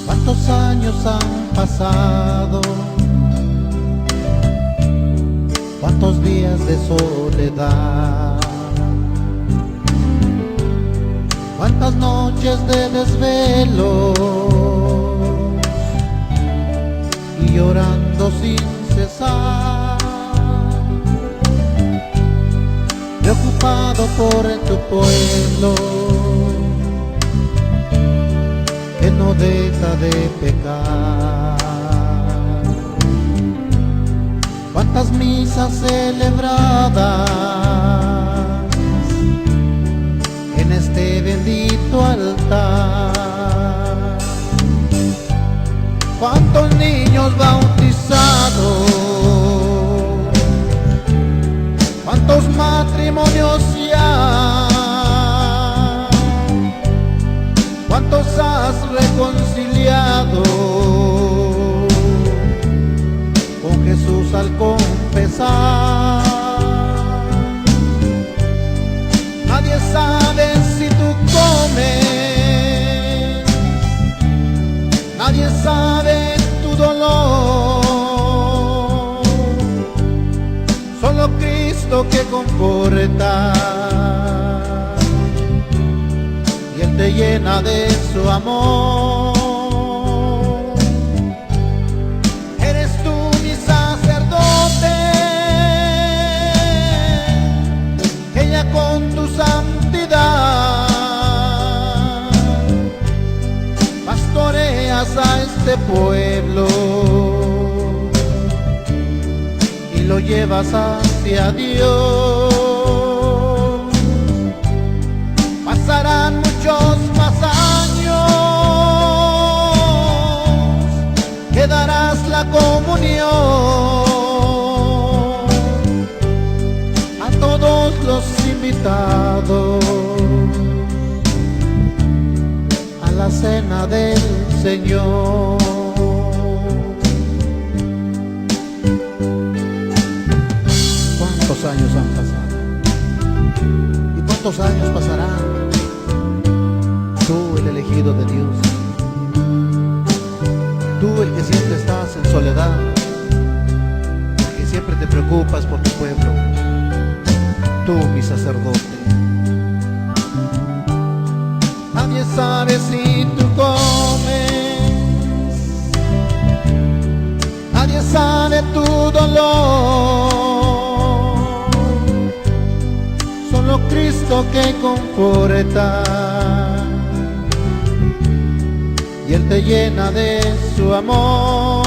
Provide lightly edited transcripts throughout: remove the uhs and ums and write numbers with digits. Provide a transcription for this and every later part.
¿Cuántos años han pasado? ¿Cuántos días de soledad? ¿Cuántas noches de desvelo? Y llorando sin cesar, preocupado por tu pueblo que no deja de pecar. Cuántas misas celebradas en este bendito altar. Cuántos niños bautizados, cuántos matrimonios ya, cuántos has reconciliado con Jesús al confesar. Nadie sabe si tú comes, nadie sabe tu dolor, solo Cristo que conforta, y Él te llena de su amor. Eres tú mi sacerdote, que ya con tu santidad pastoreas a este pueblo y lo llevas hacia Dios. Pasarán muchos más años, quedarás la comunión a todos los invitados a la cena del Señor. ¿Cuántos años han pasado? ¿Y cuántos años pasarán? Tú, el elegido de Dios, tú, el que siempre estás en soledad, el que siempre te preocupas por tu pueblo, tú, mi sacerdote. Nadie sabe si tú comes, nadie sabe tu dolor, solo Cristo que conforta, y Él te llena de su amor.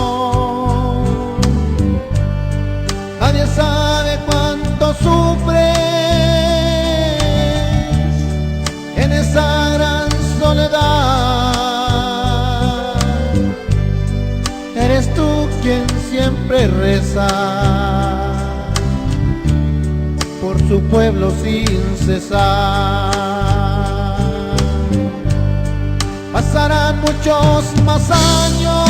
Nadie sabe cuánto sufres en esa gran soledad. Eres tú quien siempre reza por su pueblo sin cesar. Pasarán muchos más años,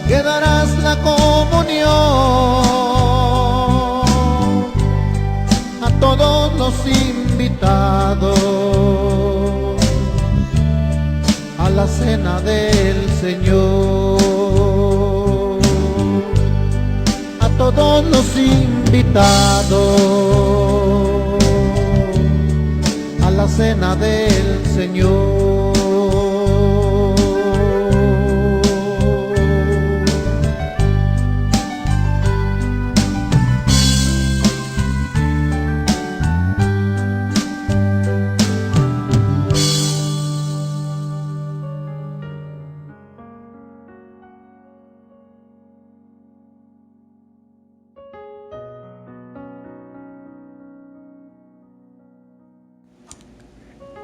quedarás la comunión a todos los invitados a la cena del Señor. A todos los invitados a la cena del Señor.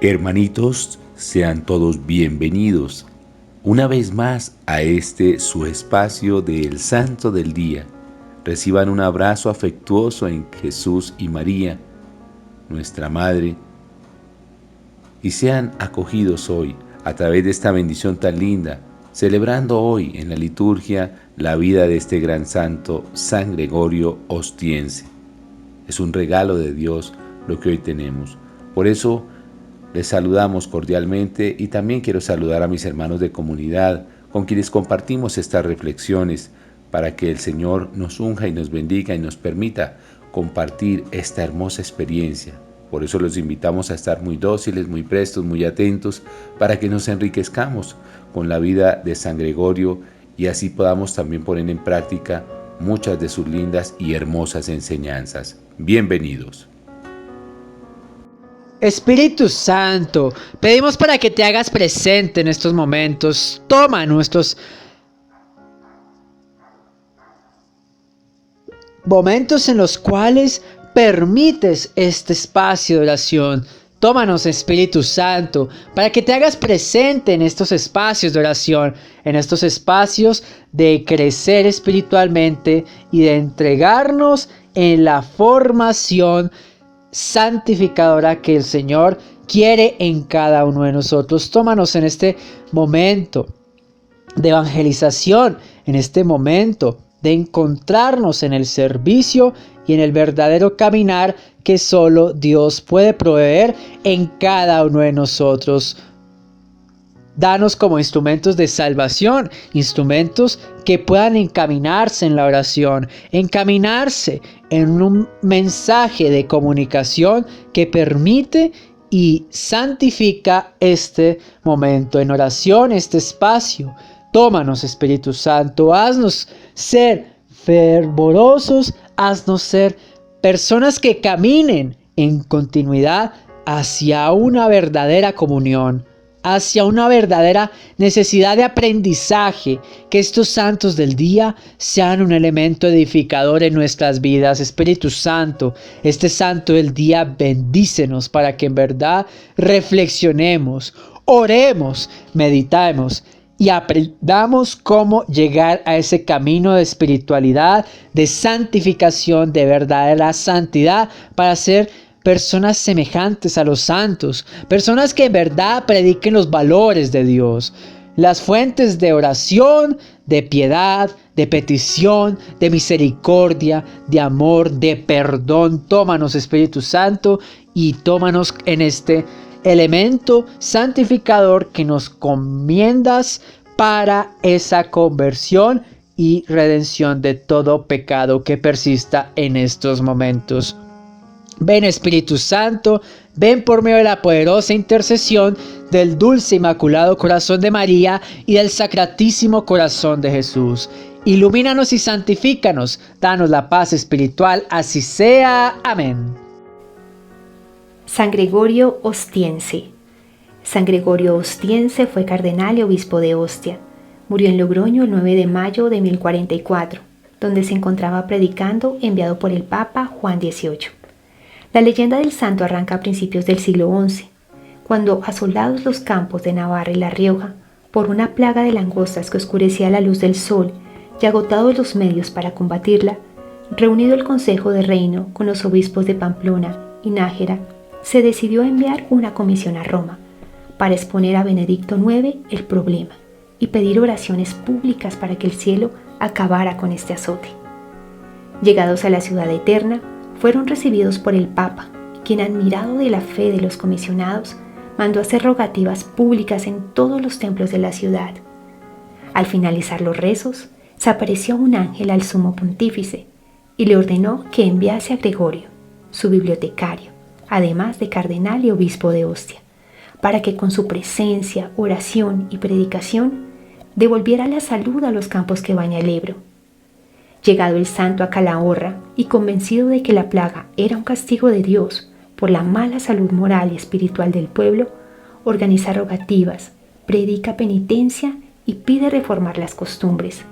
Hermanitos, sean todos bienvenidos una vez más a este su espacio del Santo del Día. Reciban un abrazo afectuoso en Jesús y María, nuestra Madre, y sean acogidos hoy a través de esta bendición tan linda, celebrando hoy en la liturgia la vida de este gran santo, San Gregorio Ostiense. Es un regalo de Dios lo que hoy tenemos. Por eso les saludamos cordialmente y también quiero saludar a mis hermanos de comunidad con quienes compartimos estas reflexiones para que el Señor nos unja y nos bendiga y nos permita compartir esta hermosa experiencia. Por eso los invitamos a estar muy dóciles, muy prestos, muy atentos, para que nos enriquezcamos con la vida de San Gregorio y así podamos también poner en práctica muchas de sus lindas y hermosas enseñanzas. Bienvenidos. Espíritu Santo, pedimos para que te hagas presente en estos momentos. Toma nuestros momentos en los cuales permites este espacio de oración. Tómanos, Espíritu Santo, para que te hagas presente en estos espacios de oración, en estos espacios de crecer espiritualmente y de entregarnos en la formación santificadora que el Señor quiere en cada uno de nosotros. Tómanos en este momento de evangelización, en este momento de encontrarnos en el servicio y en el verdadero caminar que solo Dios puede proveer en cada uno de nosotros. Danos como instrumentos de salvación, instrumentos que puedan encaminarse en la oración, encaminarse en un mensaje de comunicación que permite y santifica este momento en oración, este espacio. Tómanos, Espíritu Santo, haznos ser fervorosos, haznos ser personas que caminen en continuidad hacia una verdadera comunión, hacia una verdadera necesidad de aprendizaje, que estos santos del día sean un elemento edificador en nuestras vidas. Espíritu Santo, este santo del día, bendícenos para que en verdad reflexionemos, oremos, meditemos y aprendamos cómo llegar a ese camino de espiritualidad, de santificación, de verdadera santidad, para ser personas semejantes a los santos, personas que en verdad prediquen los valores de Dios, las fuentes de oración, de piedad, de petición, de misericordia, de amor, de perdón. Tómanos, Espíritu Santo, y tómanos en este elemento santificador que nos comiendas para esa conversión y redención de todo pecado que persista en estos momentos. Ven, Espíritu Santo, ven por medio de la poderosa intercesión del dulce inmaculado corazón de María y del sacratísimo corazón de Jesús. Ilumínanos y santifícanos, danos la paz espiritual, así sea. Amén. San Gregorio Ostiense. San Gregorio Ostiense fue cardenal y obispo de Ostia. Murió en Logroño el 9 de mayo de 1044, donde se encontraba predicando, enviado por el Papa Juan XVIII. La leyenda del santo arranca a principios del siglo XI, cuando, asolados los campos de Navarra y La Rioja por una plaga de langostas que oscurecía la luz del sol y agotados los medios para combatirla, reunido el Consejo de Reino con los obispos de Pamplona y Nájera, se decidió enviar una comisión a Roma para exponer a Benedicto IX el problema y pedir oraciones públicas para que el cielo acabara con este azote. Llegados a la ciudad eterna, fueron recibidos por el Papa, quien, admirado de la fe de los comisionados, mandó hacer rogativas públicas en todos los templos de la ciudad. Al finalizar los rezos, se apareció un ángel al sumo pontífice y le ordenó que enviase a Gregorio, su bibliotecario, además de cardenal y obispo de Ostia, para que con su presencia, oración y predicación devolviera la salud a los campos que baña el Ebro. Llegado el santo a Calahorra y convencido de que la plaga era un castigo de Dios por la mala salud moral y espiritual del pueblo, organiza rogativas, predica penitencia y pide reformar las costumbres.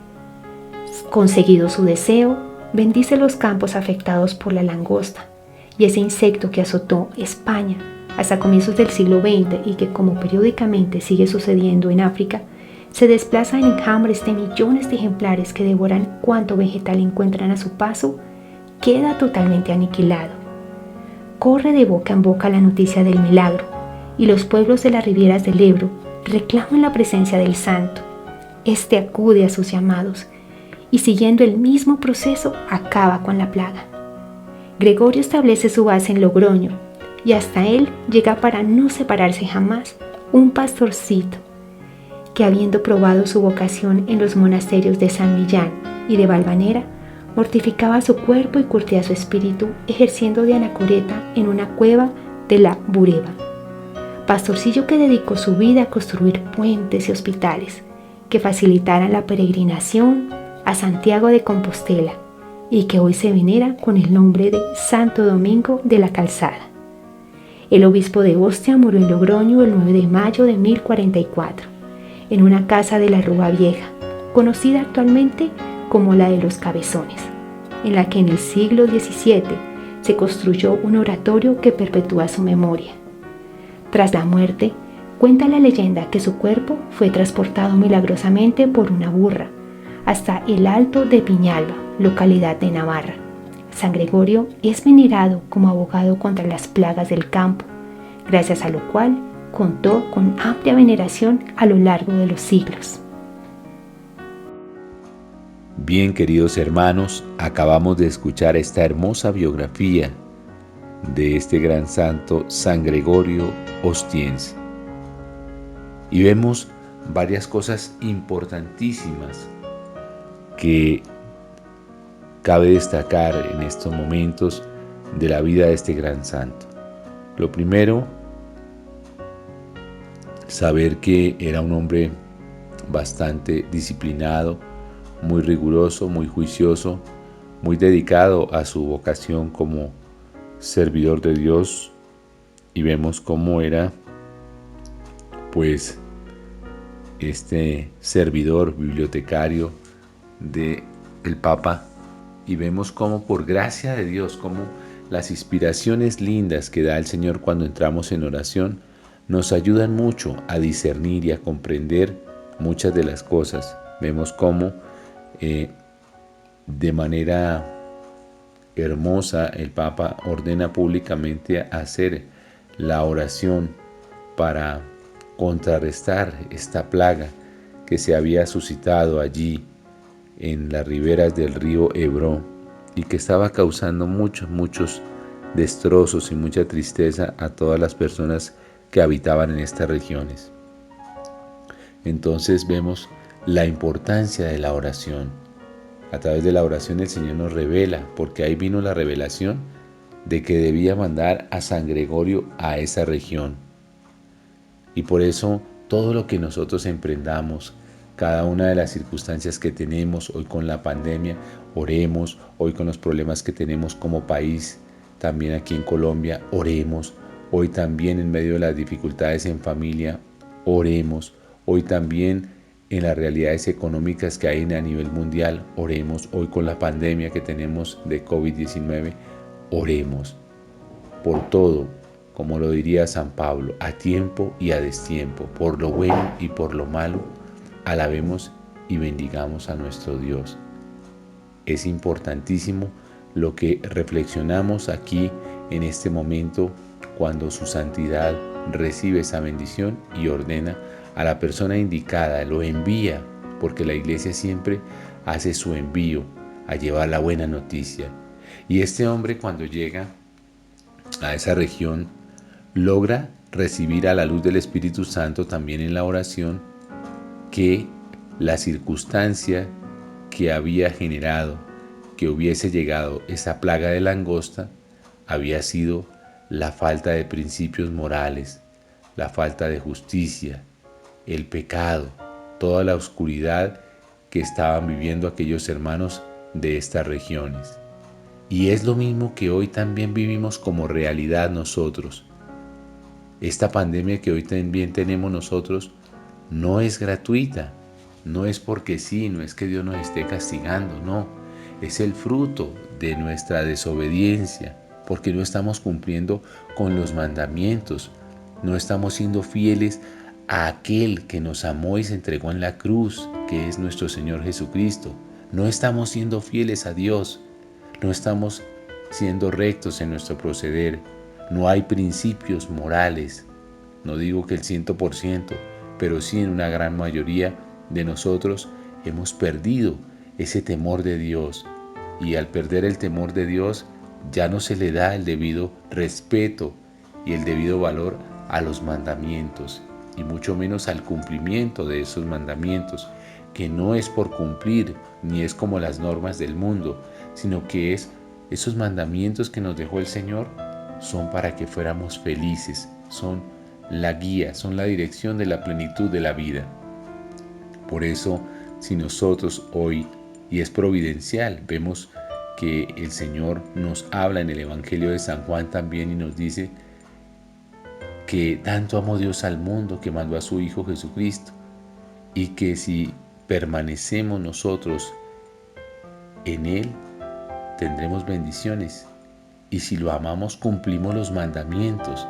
Conseguido su deseo, bendice los campos afectados por la langosta y ese insecto que azotó España hasta comienzos del siglo XX y que, como periódicamente sigue sucediendo en África, se desplaza en enjambres de millones de ejemplares que devoran cuanto vegetal encuentran a su paso, queda totalmente aniquilado. Corre de boca en boca la noticia del milagro y los pueblos de las riberas del Ebro reclaman la presencia del santo. Este acude a sus llamados y, siguiendo el mismo proceso, acaba con la plaga. Gregorio establece su base en Logroño y hasta él llega para no separarse jamás un pastorcito que, habiendo probado su vocación en los monasterios de San Millán y de Valvanera, mortificaba su cuerpo y curtía su espíritu ejerciendo de anacoreta en una cueva de la Bureba. Pastorcillo que dedicó su vida a construir puentes y hospitales que facilitaran la peregrinación a Santiago de Compostela y que hoy se venera con el nombre de Santo Domingo de la Calzada. El obispo de Ostia murió en Logroño el 9 de mayo de 1044, en una casa de la Rúa Vieja, conocida actualmente como la de los Cabezones, en la que en el siglo XVII se construyó un oratorio que perpetúa su memoria. Tras la muerte, cuenta la leyenda que su cuerpo fue transportado milagrosamente por una burra hasta el Alto de Piñalba, localidad de Navarra. San Gregorio es venerado como abogado contra las plagas del campo, gracias a lo cual contó con amplia veneración a lo largo de los siglos. Bien, queridos hermanos, acabamos de escuchar esta hermosa biografía de este gran santo San Gregorio Ostiense. Y vemos varias cosas importantísimas que cabe destacar en estos momentos de la vida de este gran santo. Lo primero, saber que era un hombre bastante disciplinado, muy riguroso, muy juicioso, muy dedicado a su vocación como servidor de Dios, y vemos cómo era pues este servidor bibliotecario del Papa, y vemos cómo por gracia de Dios, cómo las inspiraciones lindas que da el Señor cuando entramos en oración nos ayudan mucho a discernir y a comprender muchas de las cosas. Vemos cómo de manera hermosa el Papa ordena públicamente hacer la oración para contrarrestar esta plaga que se había suscitado allí en las riberas del río Ebro y que estaba causando muchos destrozos y mucha tristeza a todas las personas que habitaban en estas regiones. Entonces vemos la importancia de la oración. A través de la oración el Señor nos revela, porque ahí vino la revelación de que debía mandar a San Gregorio a esa región. Y por eso todo lo que nosotros emprendamos, cada una de las circunstancias que tenemos hoy con la pandemia, oremos. Hoy con los problemas que tenemos como país, también aquí en Colombia, oremos. Hoy también en medio de las dificultades en familia, oremos. Hoy también en las realidades económicas que hay a nivel mundial, oremos. Hoy con la pandemia que tenemos de COVID-19, oremos. Por todo, como lo diría San Pablo, a tiempo y a destiempo, por lo bueno y por lo malo, alabemos y bendigamos a nuestro Dios. Es importantísimo lo que reflexionamos aquí en este momento cuando su santidad recibe esa bendición y ordena a la persona indicada, lo envía, porque la iglesia siempre hace su envío a llevar la buena noticia. Y este hombre, cuando llega a esa región, logra recibir a la luz del Espíritu Santo también en la oración que la circunstancia que había generado que hubiese llegado esa plaga de langosta había sido la falta de principios morales, la falta de justicia, el pecado, toda la oscuridad que estaban viviendo aquellos hermanos de estas regiones. Y es lo mismo que hoy también vivimos como realidad nosotros. Esta pandemia que hoy también tenemos nosotros no es gratuita, no es porque sí, no es que Dios nos esté castigando, no, es el fruto de nuestra desobediencia, porque no estamos cumpliendo con los mandamientos, no estamos siendo fieles a aquel que nos amó y se entregó en la cruz, que es nuestro Señor Jesucristo. No estamos siendo fieles a Dios, no estamos siendo rectos en nuestro proceder, no hay principios morales. No digo que el 100%, pero sí en una gran mayoría de nosotros hemos perdido ese temor de Dios, y al perder el temor de Dios ya no se le da el debido respeto y el debido valor a los mandamientos, y mucho menos al cumplimiento de esos mandamientos, que no es por cumplir, ni es como las normas del mundo, sino que es esos mandamientos que nos dejó el Señor, son para que fuéramos felices, son la guía, son la dirección de la plenitud de la vida. Por eso, si nosotros hoy, y es providencial, vemos que el Señor nos habla en el Evangelio de San Juan también y nos dice que tanto amó Dios al mundo que mandó a su Hijo Jesucristo, y que si permanecemos nosotros en Él, tendremos bendiciones, y si lo amamos, cumplimos los mandamientos.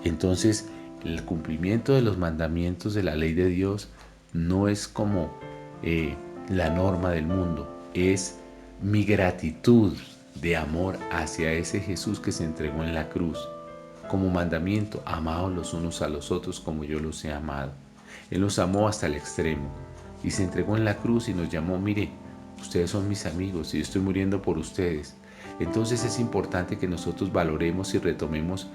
Entonces, el cumplimiento de los mandamientos de la ley de Dios no es como la norma del mundo, es mi gratitud de amor hacia ese Jesús que se entregó en la cruz. Como mandamiento, amaos los unos a los otros como yo los he amado. Él nos amó hasta el extremo y se entregó en la cruz y nos llamó: mire, ustedes son mis amigos y yo estoy muriendo por ustedes. Entonces es importante que nosotros valoremos y retomemos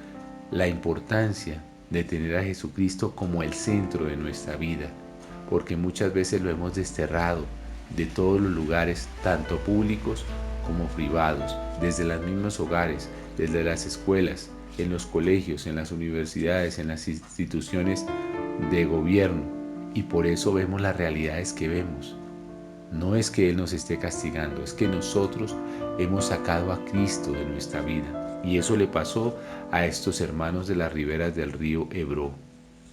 la importancia de tener a Jesucristo como el centro de nuestra vida, porque muchas veces lo hemos desterrado de todos los lugares, tanto públicos como privados, desde los mismos hogares, desde las escuelas, en los colegios, en las universidades, en las instituciones de gobierno, y por eso vemos las realidades que vemos. No es que Él nos esté castigando, es que nosotros hemos sacado a Cristo de nuestra vida, y eso le pasó a estos hermanos de las riberas del río Hebrón.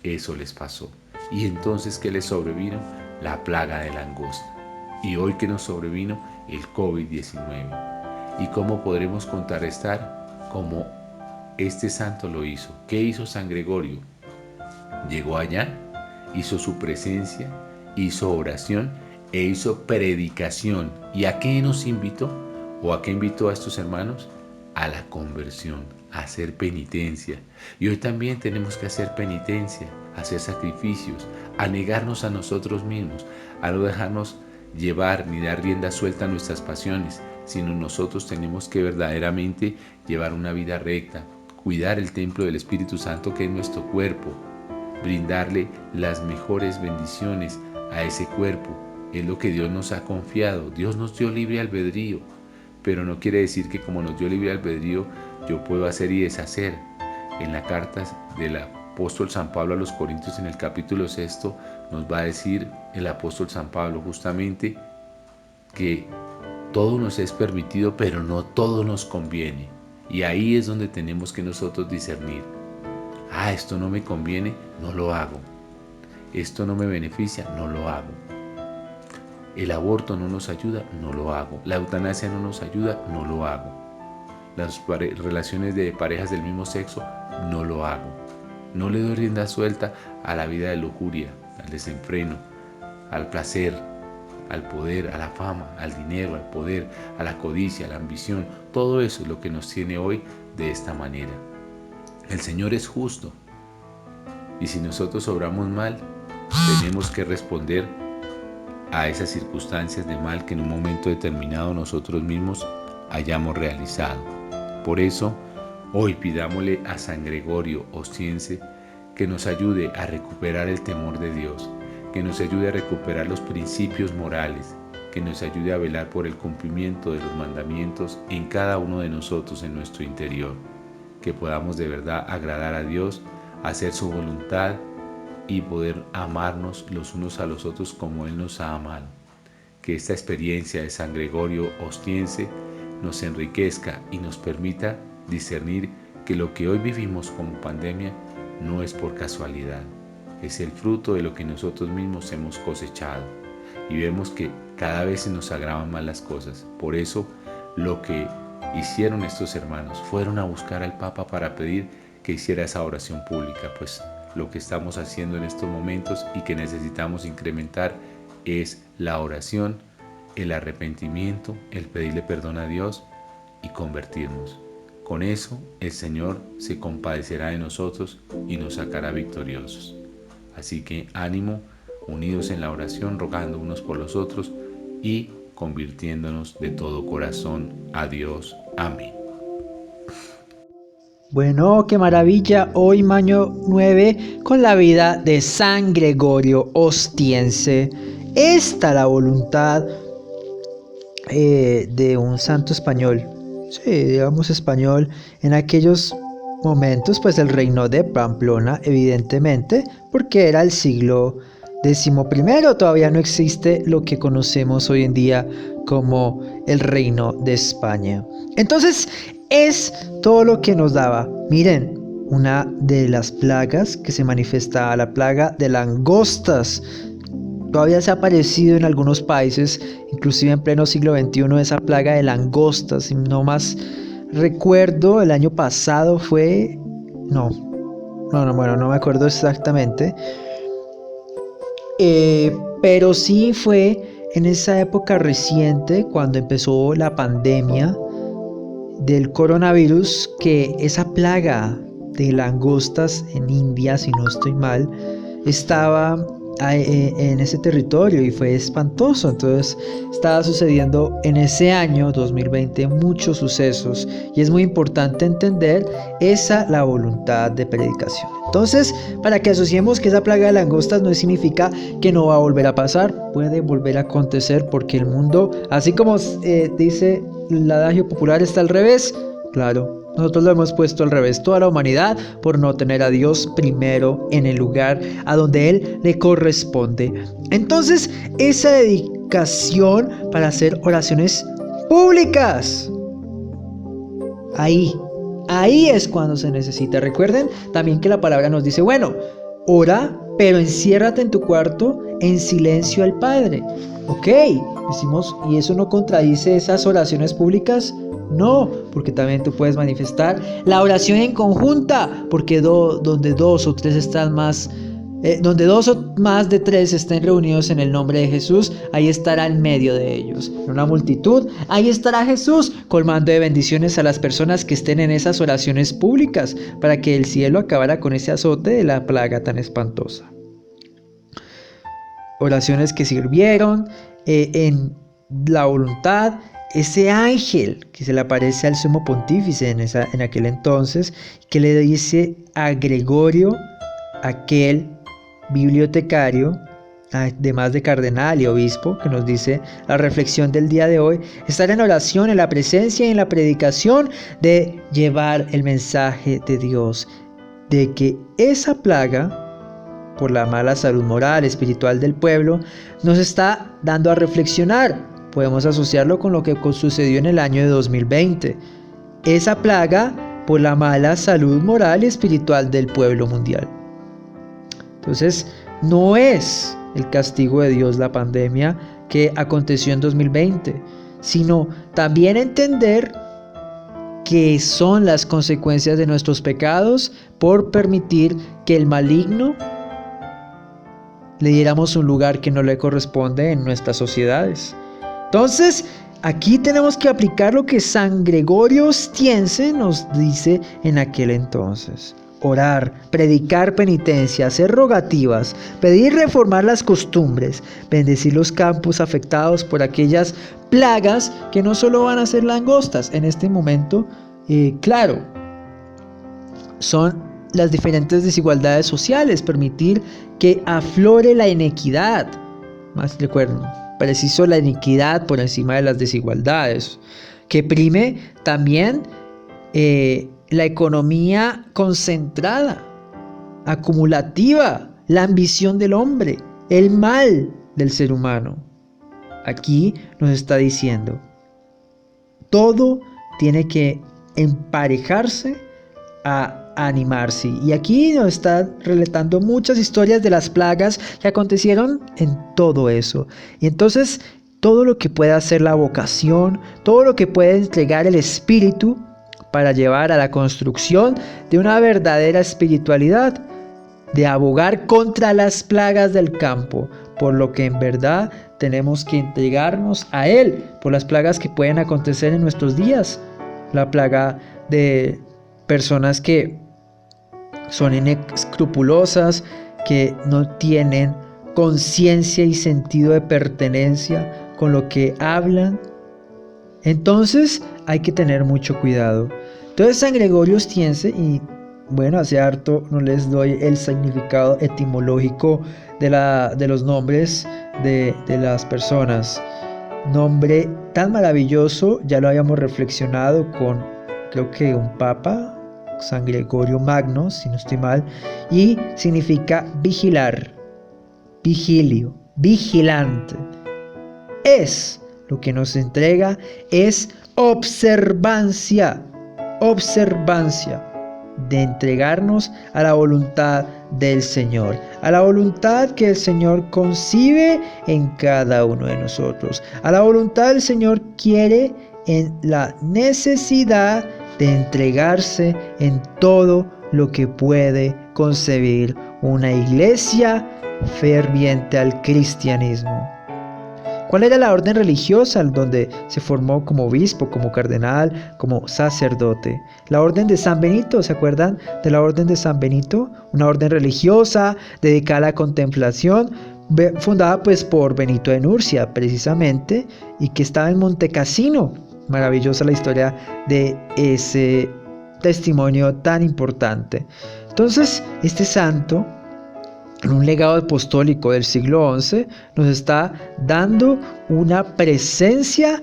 Eso les pasó. Y entonces, ¿qué les sobrevino? La plaga de langosta. Y hoy, ¿qué nos sobrevino? El COVID-19. ¿Y cómo podremos contrarrestar? Como este santo lo hizo. ¿Qué hizo San Gregorio? Llegó allá, hizo su presencia, hizo oración e hizo predicación. ¿Y a qué nos invitó? ¿O a qué invitó a estos hermanos? A la conversión, a hacer penitencia. Y hoy también tenemos que hacer penitencia, hacer sacrificios, a negarnos a nosotros mismos, a no dejarnos llevar ni dar rienda suelta a nuestras pasiones, sino nosotros tenemos que verdaderamente llevar una vida recta, cuidar el templo del Espíritu Santo que es nuestro cuerpo, brindarle las mejores bendiciones a ese cuerpo. Es lo que Dios nos ha confiado. Dios nos dio libre albedrío, pero no quiere decir que como nos dio libre albedrío yo puedo hacer y deshacer. En la carta del apóstol San Pablo a los Corintios, en el capítulo 6, nos va a decir el apóstol San Pablo justamente que todo nos es permitido, pero no todo nos conviene. Y ahí es donde tenemos que nosotros discernir. Esto no me conviene, no lo hago. Esto no me beneficia, no lo hago. El aborto no nos ayuda, no lo hago. La eutanasia no nos ayuda, no lo hago. Las relaciones de parejas del mismo sexo, no lo hago. No le doy rienda suelta a la vida de lujuria, al desenfreno, al placer, al poder, a la fama, al dinero, al poder, a la codicia, a la ambición. Todo eso es lo que nos tiene hoy de esta manera. El Señor es justo, y si nosotros obramos mal, tenemos que responder a esas circunstancias de mal que en un momento determinado nosotros mismos hayamos realizado. Por eso, hoy pidámosle a San Gregorio Ostiense que nos ayude a recuperar el temor de Dios, que nos ayude a recuperar los principios morales, que nos ayude a velar por el cumplimiento de los mandamientos en cada uno de nosotros en nuestro interior, que podamos de verdad agradar a Dios, hacer su voluntad y poder amarnos los unos a los otros como Él nos ha amado. Que esta experiencia de San Gregorio Ostiense nos enriquezca y nos permita discernir que lo que hoy vivimos como pandemia no es por casualidad, es el fruto de lo que nosotros mismos hemos cosechado, y vemos que cada vez se nos agravan más las cosas. Por eso lo que hicieron estos hermanos fueron a buscar al Papa para pedir que hiciera esa oración pública, pues lo que estamos haciendo en estos momentos y que necesitamos incrementar es la oración, el arrepentimiento, el pedirle perdón a Dios y convertirnos. Con eso el Señor se compadecerá de nosotros y nos sacará victoriosos. Así que ánimo, unidos en la oración, rogando unos por los otros y convirtiéndonos de todo corazón a Dios. Amén. Bueno, qué maravilla, hoy año 9 con la vida de San Gregorio Ostiense. Esta la voluntad de un santo español, sí, digamos español, en aquellos momentos, pues el reino de Pamplona, evidentemente, porque era el siglo XI, todavía no existe lo que conocemos hoy en día como el reino de España. Entonces, es todo lo que nos daba. Miren, una de las plagas que se manifestaba, la plaga de langostas, todavía se ha aparecido en algunos países, inclusive en pleno siglo XXI, esa plaga de langostas. Si no más recuerdo, el año pasado fue... No me acuerdo exactamente. Pero sí fue en esa época reciente, cuando empezó la pandemia del coronavirus, que esa plaga de langostas en India, si no estoy mal, estaba en ese territorio y fue espantoso. Entonces estaba sucediendo en ese año 2020 muchos sucesos y es muy importante entender la voluntad de predicación. Entonces, para que asociemos que esa plaga de langostas no significa que no va a volver a pasar, puede volver a acontecer, porque el mundo, así como dice el adagio popular, está al revés. Claro, nosotros lo hemos puesto al revés, toda la humanidad, por no tener a Dios primero en el lugar a donde Él le corresponde. Entonces, esa dedicación para hacer oraciones públicas, ahí es cuando se necesita. Recuerden también que la palabra nos dice, bueno, ora, pero enciérrate en tu cuarto en silencio al Padre. Ok, decimos, ¿y eso no contradice esas oraciones públicas? No, porque también tú puedes manifestar la oración en conjunta, porque donde dos o más de tres estén reunidos en el nombre de Jesús, ahí estará en medio de ellos. En una multitud, ahí estará Jesús, colmando de bendiciones a las personas que estén en esas oraciones públicas, para que el cielo acabara con ese azote de la plaga tan espantosa. Oraciones que sirvieron en la voluntad. Ese ángel que se le aparece al sumo pontífice en aquel entonces, que le dice a Gregorio, aquel bibliotecario, además de cardenal y obispo, que nos dice la reflexión del día de hoy, estar en oración, en la presencia y en la predicación de llevar el mensaje de Dios, de que esa plaga, por la mala salud moral, espiritual del pueblo, nos está dando a reflexionar. Podemos asociarlo con lo que sucedió en el año de 2020. Esa plaga por la mala salud moral y espiritual del pueblo mundial. Entonces, no es el castigo de Dios la pandemia que aconteció en 2020, sino también entender que son las consecuencias de nuestros pecados por permitir que el maligno le diéramos un lugar que no le corresponde en nuestras sociedades. Entonces, aquí tenemos que aplicar lo que San Gregorio Ostiense nos dice en aquel entonces. Orar, predicar penitencia, hacer rogativas, pedir reformar las costumbres, bendecir los campos afectados por aquellas plagas que no solo van a ser langostas. En este momento, claro, son las diferentes desigualdades sociales, permitir que aflore la inequidad. Más recuerden, preciso la iniquidad por encima de las desigualdades, que prime también la economía concentrada, acumulativa, la ambición del hombre, el mal del ser humano. Aquí nos está diciendo, todo tiene que emparejarse a animarse. Y aquí nos está relatando muchas historias de las plagas que acontecieron en todo eso. Y entonces, todo lo que pueda hacer la vocación, todo lo que puede entregar el espíritu para llevar a la construcción de una verdadera espiritualidad, de abogar contra las plagas del campo, por lo que en verdad tenemos que entregarnos a Él, por las plagas que pueden acontecer en nuestros días, la plaga de personas que son inescrupulosas, que no tienen conciencia y sentido de pertenencia con lo que hablan. Entonces hay que tener mucho cuidado. Entonces San Gregorio Ostiense, y bueno, hace harto no les doy el significado etimológico de los nombres de las personas. Nombre tan maravilloso, ya lo habíamos reflexionado con, creo que un papa, San Gregorio Magno, si no estoy mal, y significa vigilar, vigilio, vigilante. Lo que nos entrega es observancia de entregarnos a la voluntad del Señor, a la voluntad que el Señor concibe en cada uno de nosotros, a la voluntad del Señor quiere en la necesidad de entregarse en todo lo que puede concebir una iglesia ferviente al cristianismo. ¿Cuál era la orden religiosa donde se formó como obispo, como cardenal, como sacerdote? La orden de San Benito, ¿se acuerdan de la orden de San Benito? Una orden religiosa dedicada a la contemplación, fundada pues por Benito de Nursia precisamente, y que estaba en Montecassino. Maravillosa la historia de ese testimonio tan importante. Entonces, este santo, en un legado apostólico del siglo XI, nos está dando una presencia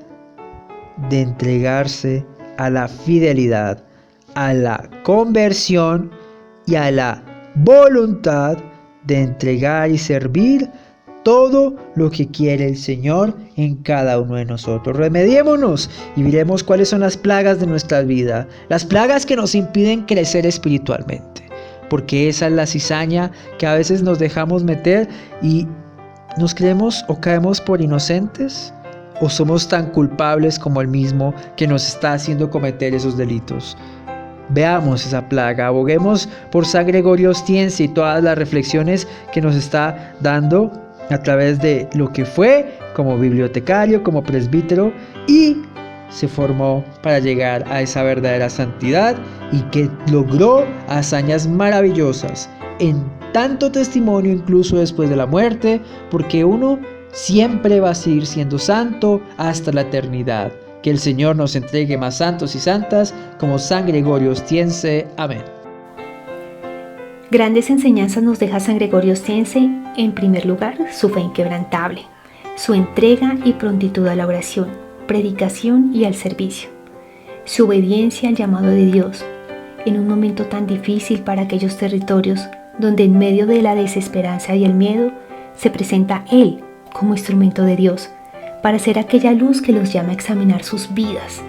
de entregarse a la fidelidad, a la conversión y a la voluntad de entregar y servir todo lo que quiere el Señor en cada uno de nosotros. Remediémonos y miremos cuáles son las plagas de nuestra vida, las plagas que nos impiden crecer espiritualmente. Porque esa es la cizaña que a veces nos dejamos meter y nos creemos o caemos por inocentes o somos tan culpables como el mismo que nos está haciendo cometer esos delitos. Veamos esa plaga, aboguemos por San Gregorio Ostiense y todas las reflexiones que nos está dando a través de lo que fue como bibliotecario, como presbítero y se formó para llegar a esa verdadera santidad y que logró hazañas maravillosas en tanto testimonio incluso después de la muerte, porque uno siempre va a seguir siendo santo hasta la eternidad. Que el Señor nos entregue más santos y santas como San Gregorio Ostiense. Amén. Grandes enseñanzas nos deja San Gregorio Ostiense. En primer lugar, su fe inquebrantable, su entrega y prontitud a la oración, predicación y al servicio, su obediencia al llamado de Dios, en un momento tan difícil para aquellos territorios donde en medio de la desesperanza y el miedo se presenta Él como instrumento de Dios para ser aquella luz que los llama a examinar sus vidas,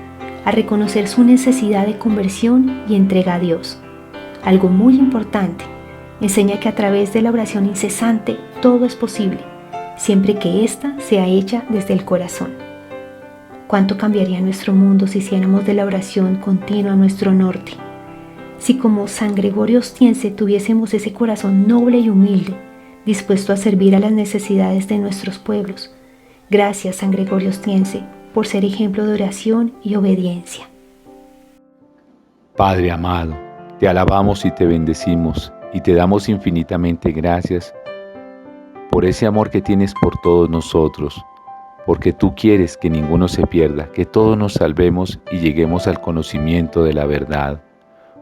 a reconocer su necesidad de conversión y entrega a Dios. Algo muy importante, enseña que a través de la oración incesante todo es posible, siempre que ésta sea hecha desde el corazón. ¿Cuánto cambiaría nuestro mundo si hiciéramos de la oración continua nuestro norte? Si como San Gregorio Ostiense tuviésemos ese corazón noble y humilde, dispuesto a servir a las necesidades de nuestros pueblos. Gracias, San Gregorio Ostiense, por ser ejemplo de oración y obediencia. Padre amado, te alabamos y te bendecimos y te damos infinitamente gracias por ese amor que tienes por todos nosotros, porque tú quieres que ninguno se pierda, que todos nos salvemos y lleguemos al conocimiento de la verdad.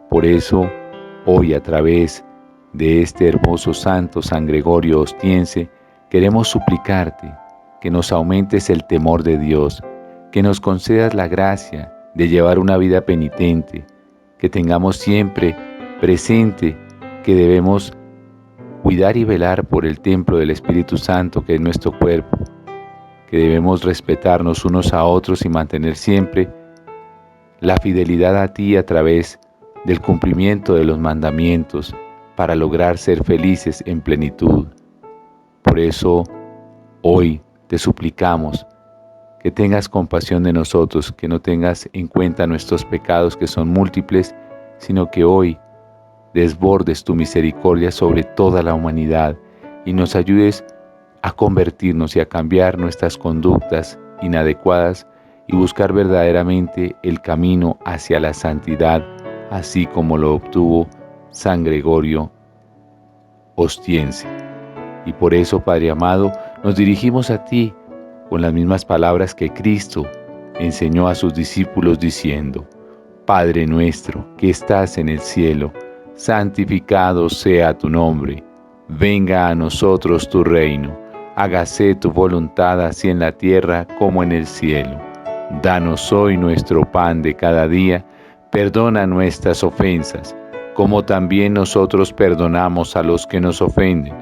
Por eso, hoy a través de este hermoso santo San Gregorio Ostiense, queremos suplicarte que nos aumentes el temor de Dios, que nos concedas la gracia de llevar una vida penitente, que tengamos siempre presente que debemos cuidar y velar por el templo del Espíritu Santo que es nuestro cuerpo, que debemos respetarnos unos a otros y mantener siempre la fidelidad a ti a través del cumplimiento de los mandamientos para lograr ser felices en plenitud. Por eso, hoy te suplicamos que tengas compasión de nosotros, que no tengas en cuenta nuestros pecados que son múltiples, sino que hoy desbordes tu misericordia sobre toda la humanidad y nos ayudes a convertirnos y a cambiar nuestras conductas inadecuadas y buscar verdaderamente el camino hacia la santidad, así como lo obtuvo San Gregorio Ostiense. Y por eso, Padre amado, nos dirigimos a ti con las mismas palabras que Cristo enseñó a sus discípulos diciendo: Padre nuestro que estás en el cielo, santificado sea tu nombre. Venga a nosotros tu reino. Hágase tu voluntad así en la tierra como en el cielo. Danos hoy nuestro pan de cada día. Perdona nuestras ofensas, como también nosotros perdonamos a los que nos ofenden.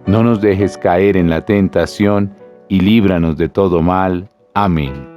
No nos dejes caer en la tentación y líbranos de todo mal. Amén.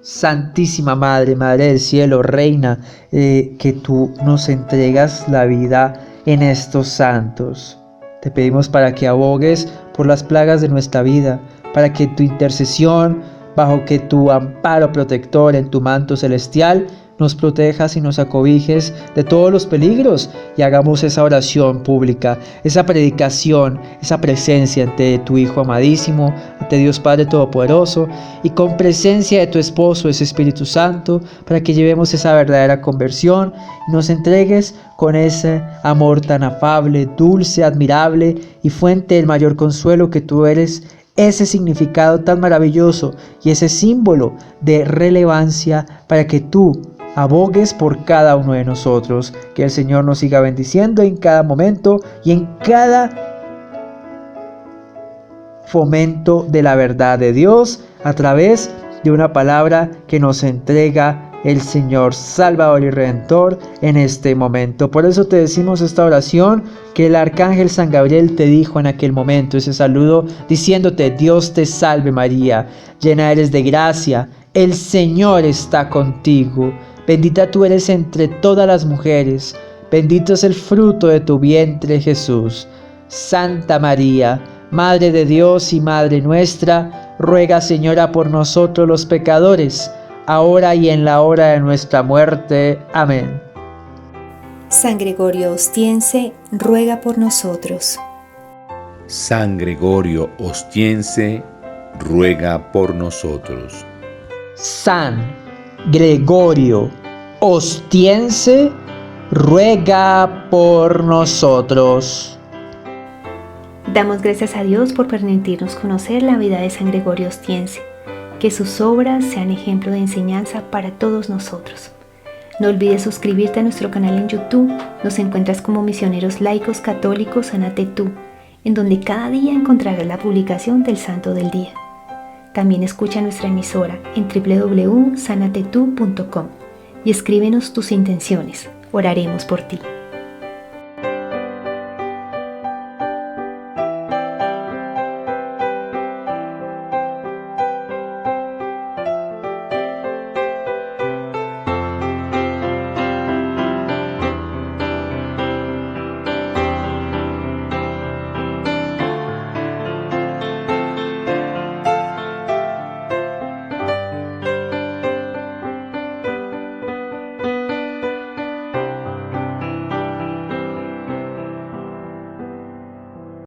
Santísima Madre, Madre del Cielo, Reina, que tú nos entregas la vida en estos santos. Te pedimos para que abogues por las plagas de nuestra vida, para que tu intercesión, bajo que tu amparo protector en tu manto celestial, nos protejas y nos acobijes de todos los peligros y hagamos esa oración pública, esa predicación, esa presencia ante tu Hijo amadísimo, ante Dios Padre Todopoderoso y con presencia de tu Esposo, ese Espíritu Santo, para que llevemos esa verdadera conversión y nos entregues con ese amor tan afable, dulce, admirable y fuente del mayor consuelo que tú eres, ese significado tan maravilloso y ese símbolo de relevancia para que tú abogues por cada uno de nosotros. Que el Señor nos siga bendiciendo en cada momento y en cada fomento de la verdad de Dios a través de una palabra que nos entrega el Señor Salvador y Redentor en este momento. Por eso te decimos esta oración que el Arcángel San Gabriel te dijo en aquel momento, ese saludo diciéndote: Dios te salve María, llena eres de gracia, el Señor está contigo. Bendita tú eres entre todas las mujeres, bendito es el fruto de tu vientre Jesús. Santa María, Madre de Dios y Madre nuestra, ruega Señora por nosotros los pecadores, ahora y en la hora de nuestra muerte. Amén. San Gregorio Ostiense, ruega por nosotros. San Gregorio Ostiense, ruega por nosotros. San Gregorio Ostiense, ruega por nosotros. Damos gracias a Dios por permitirnos conocer la vida de San Gregorio Ostiense. Que sus obras sean ejemplo de enseñanza para todos nosotros. No olvides suscribirte a nuestro canal en YouTube. Nos encuentras como Misioneros Laicos Católicos Sánate Tú, en donde cada día encontrarás la publicación del Santo del Día. También escucha nuestra emisora en www.sanatetu.com y escríbenos tus intenciones. Oraremos por ti.